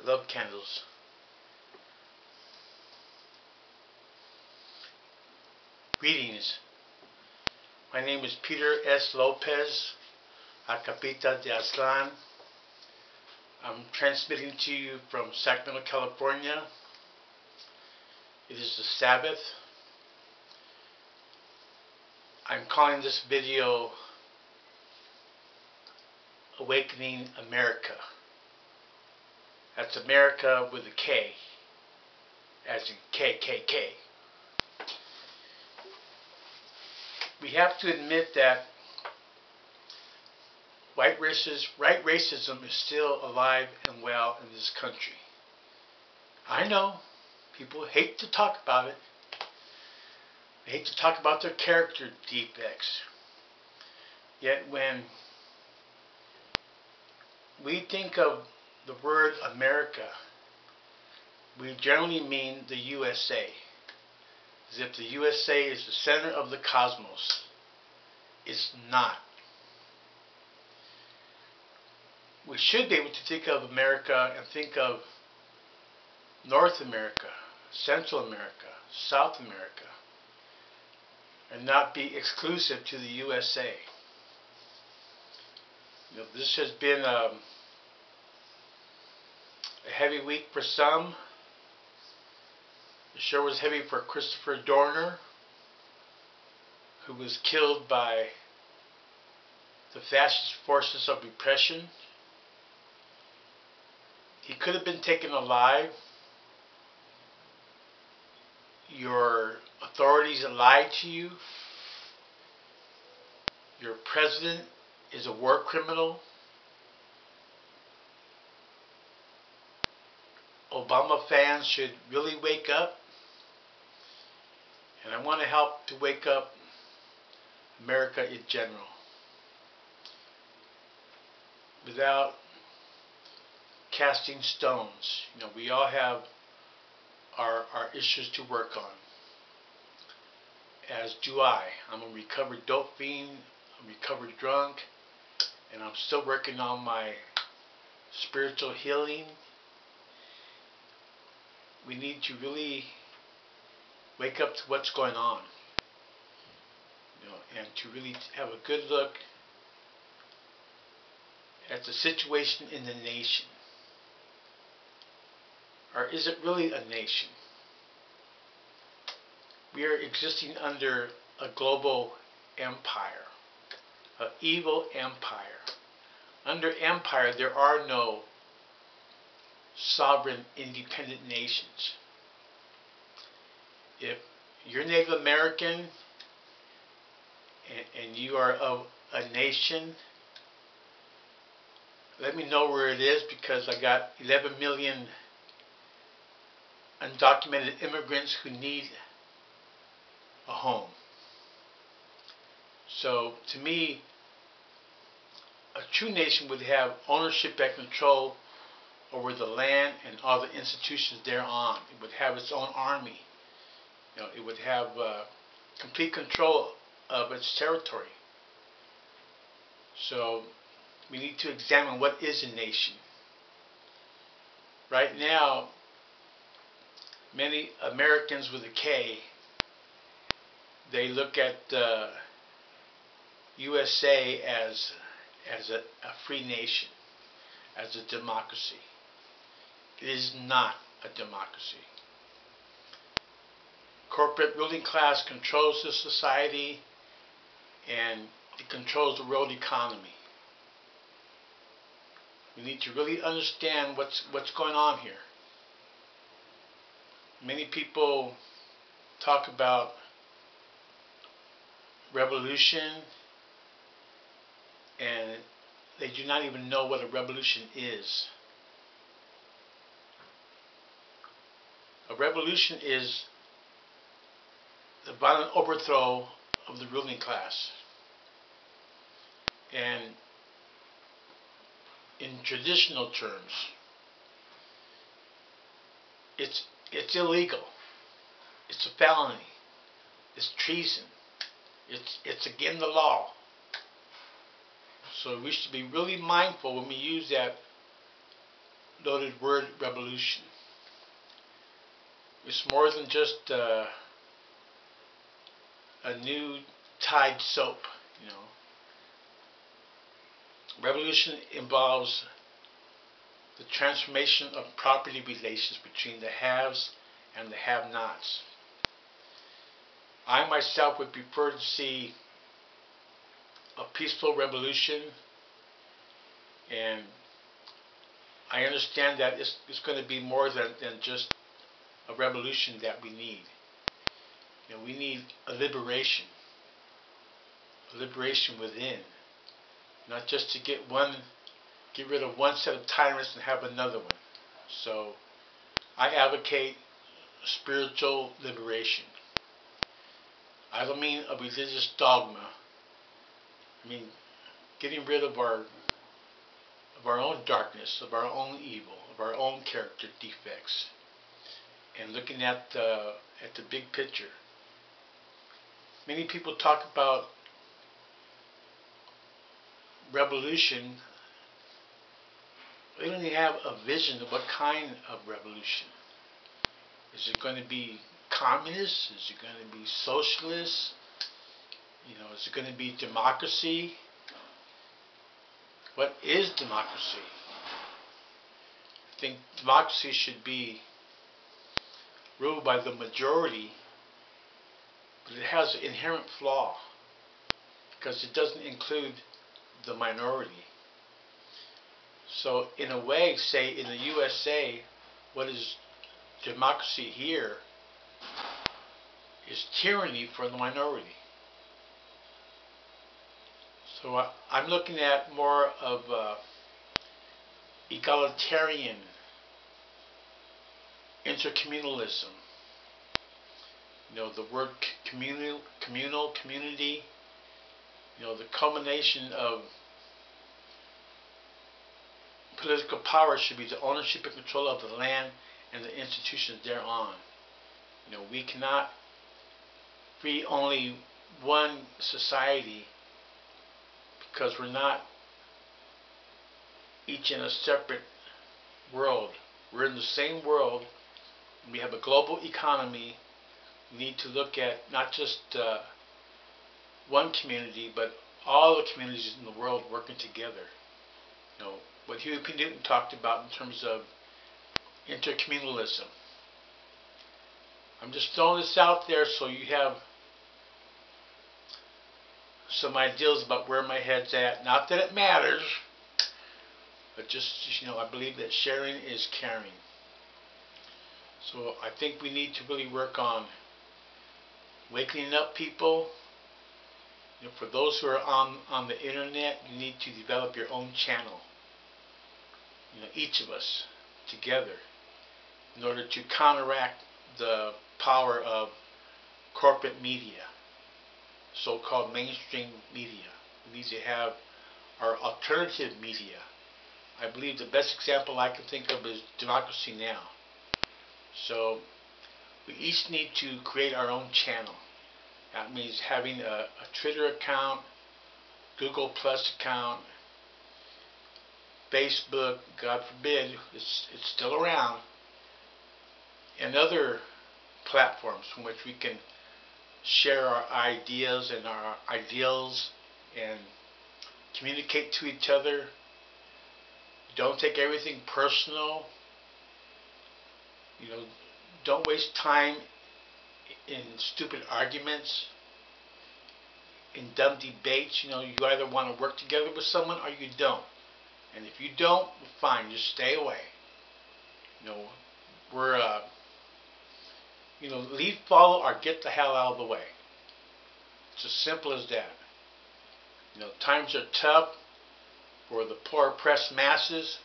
love candles. Greetings. My name is Peter S. López, Acapita de Aztlán. I'm transmitting to you from Sacramento, California. It is the Sabbath. I'm calling this video Awakening America. That's America with a K, as in KKK. We have to admit that right racism is still alive and well in this country. I know people hate to talk about it. They hate to talk about their character defects. Yet when we think of the word America, we generally mean the USA. As if the USA is the center of the cosmos. It's not. We should be able to think of America and think of North America, Central America, South America, and not be exclusive to the USA. You know, this has been a heavy week for some. It sure was heavy for Christopher Dorner, who was killed by the fascist forces of repression. He could have been taken alive. Your authorities lied to you. Your president is a war criminal. Obama fans should really wake up. And I want to help to wake up America in general. Without casting stones. You know, we all have our issues to work on. As do I. I'm a recovered dope fiend, a recovered drunk, and I'm still working on my spiritual healing. We need to really wake up to what's going on, you know, and to really have a good look at the situation in the nation. Or is it really a nation? We are existing under a global empire, an evil empire. Under empire, there are no sovereign, independent nations. If you're Native American and you are of a nation, let me know where it is, because I got 11 million undocumented immigrants who need a home. So to me, a true nation would have ownership and control over the land and all the institutions thereon. It would have its own army. You know, it would have complete control of its territory. So we need to examine what is a nation. Right now, many Americans with a K, they look at the USA as a free nation, as a democracy. It is not a democracy. Corporate ruling class controls the society, and it controls the world economy. We need to really understand what's going on here. Many people talk about revolution, and they do not even know what a revolution is. A revolution is the violent overthrow of the ruling class. And in traditional terms, it's illegal. It's a felony. It's treason. It's against the law. So we should be really mindful when we use that loaded word, revolution. It's more than just a new Tide soap, you know. Revolution involves the transformation of property relations between the haves and the have-nots. I myself would prefer to see a peaceful revolution, and I understand that it's going to be more than just a revolution that we need. You know, we need a liberation within, not just to get rid of one set of tyrants and have another one. So I advocate spiritual liberation. I don't mean a religious dogma. I mean getting rid of our own darkness, of our own evil, of our own character defects, and looking at the big picture. Many people talk about revolution. They don't even have a vision of what kind of revolution. Is it going to be communist? Is it going to be socialist? You know, is it going to be democracy? What is democracy? I think democracy should be ruled by the majority, but it has an inherent flaw because it doesn't include the minority. So in a way, say in the USA, what is democracy here is tyranny for the minority. So I'm looking at more of egalitarian intercommunalism. You know, the word communal, community, you know, the culmination of political power should be the ownership and control of the land and the institutions thereon. You know, we cannot free only one society because we're not each in a separate world. We're in the same world. We have a global economy. We need to look at not just one community, but all the communities in the world working together. You know, what Huey P. Newton talked about in terms of intercommunalism. I'm just throwing this out there so you have some ideas about where my head's at. Not that it matters, but just, you know, I believe that sharing is caring. So I think we need to really work on waking up people. You know, for those who are on the internet, you need to develop your own channel. You know, each of us together, in order to counteract the power of corporate media, so-called mainstream media. We need to have our alternative media. I believe the best example I can think of is Democracy Now! So we each need to create our own channel. That means having a Twitter account, Google Plus account, Facebook, God forbid, it's still around, and other platforms from which we can share our ideas and our ideals and communicate to each other. Don't take everything personal. You know, don't waste time in stupid arguments, in dumb debates. You know, you either want to work together with someone or you don't. And if you don't, fine, just stay away. You know, we're, you know, leave, follow, or get the hell out of the way. It's as simple as that. You know, times are tough for the poor oppressed masses.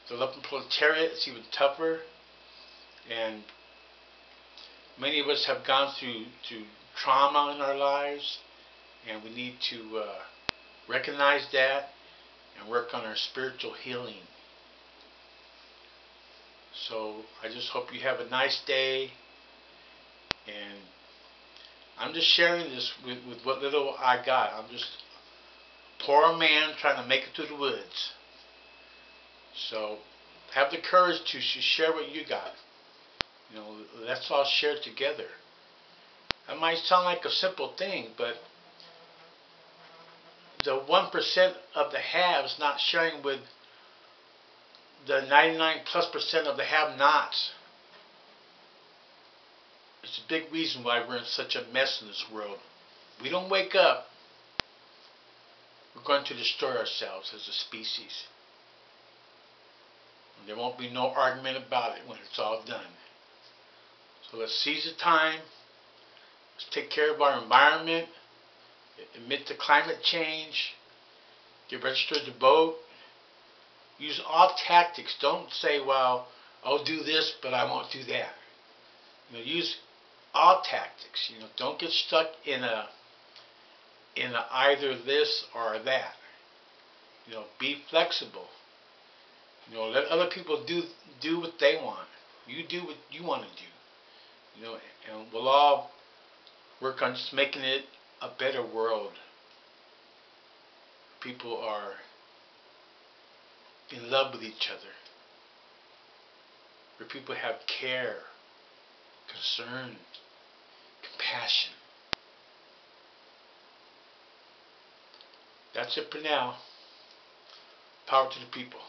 The lumpen proletariat, it's even tougher. And many of us have gone through trauma in our lives, and we need to recognize that and work on our spiritual healing. So I just hope you have a nice day, and I'm just sharing this with what little I got. I'm just a poor man trying to make it through the woods. So Have the courage to share what you got. Let's all share it together. That might sound like a simple thing, but the 1% of the haves not sharing with the 99+% of the have-nots. It's a big reason why we're in such a mess in this world. We don't wake up, we're going to destroy ourselves as a species. And there won't be no argument about it when it's all done. So let's seize the time. Let's take care of our environment. Admit to climate change. Get registered to vote. Use all tactics. Don't say, well, I'll do this, but I won't do that. Use all tactics. Don't get stuck in a either this or that. Be flexible. Let other people do what they want. You do what you want to do. And we'll all work on just making it a better world. People are in love with each other. Where people have care, concern, compassion. That's it for now. Power to the people.